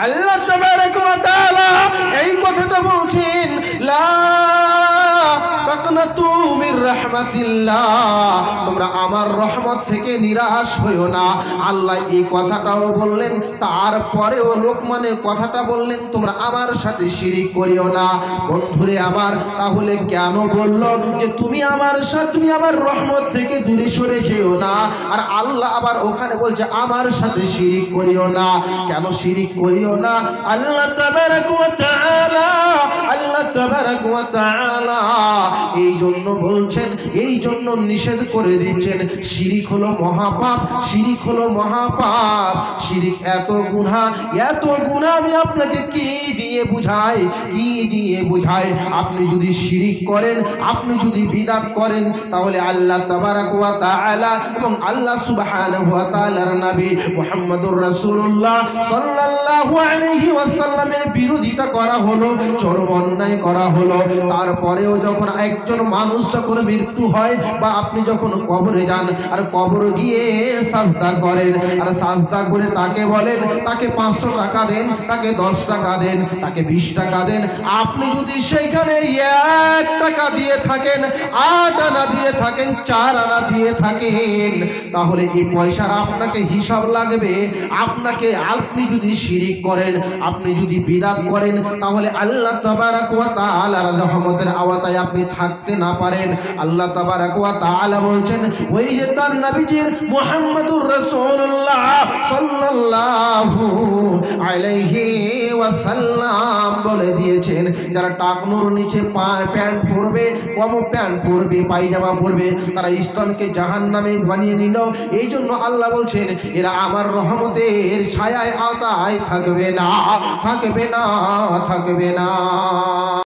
আল্লাহ তাবারাকা ওয়া তাআলা এই কথাটা বলছেন, লা তাকনাতু মির রাহমাতিল্লাহ, তোমরা আমার রহমত থেকে নিরাশ হইও না। আল্লাহ এই কথাটাও বললেন, তারপরেও লোকমানের কথাটা বললেন, তোমরা আমার সাথে শিরিক করিও না। বন্ধুরে আমার, তাহলে কেন বলল যে তুমি আমার সাথে, তুমি আমার রহমত থেকে দূরে সরে যেও না, আর আল্লাহ আবার ওখানে বলছে আমার সাথে শিরিক করিও না? কেন শিরিক করিও না? আল্লাহ তাবারাকা ওয়া তাআলা, আল্লাহ তাবারাকা ওয়া তাআলা এই জন্য বলছেন, এই জন্য নিষেধ করে দিচ্ছেন, শিরিক হলো মহাপাপ, শিরিক হলো মহাপাপ। শিরিক এত গুনাহ, এত গুনাহ আমি আপনাকে কি দিয়ে বুঝাই, কি দিয়ে বুঝাই? আপনি যদি শিরিক করেন, আপনি যদি বিদআত করেন, তাহলে আল্লাহ তাবারাকা ওয়া তাআলা এবং আল্লাহ সুবহানাহু ওয়া তাআলার নবী মুহাম্মদুর রাসূলুল্লাহ সাল্লাল্লাহু আলাইহি ওয়াসাল্লামের বিরোধিতা করা হলো, চরম অন্যায় করা হলো। তারপরেও যখন একজন মানুষ যখন মৃত্যু হয়, বা আপনি যখন কবরে যান, আর কবরে গিয়ে সাজদা করেন, আর সাজদা করে তাকে বলেন তাকে 500 টাকা দেন, তাকে 10 টাকা দেন, তাকে 20 টাকা দেন, আপনি যদি সেইখানে 1 টাকা দিয়ে থাকেন, 8 আনা দিয়ে থাকেন, 4 আনা দিয়ে থাকেন, তাহলে এই পয়সার আপনাকে হিসাব লাগবে। আপনাকে, আপনি যদি শিরিক করেন, আপনি যদি বিদআত করেন, তাহলে আল্লাহ তাবারাকা ওয়া তাআলার রহমতের আওতায় আপনি থাকতে না পারেন। আল্লাহ তাবারাকা ওয়া তাআলা বলছেন, ওই যে তার নবীজির মুহাম্মদুর রাসূলুল্লাহ সাল্লাল্লাহু আলাইহি ওয়াসাল্লাম বলে দিয়েছেন, যারা টাকনুর নিচে প্যান্ট পরবে, কম প্যান্ট পরবে, পায়জামা পরবে, তারা স্তনকে জাহান্নামে বানিয়ে নিল। এই জন্য আল্লাহ বলছেন, এরা আমার রহমতের ছায়ায় আওতায় থাকবে না, থাকবে না, থাকবে না।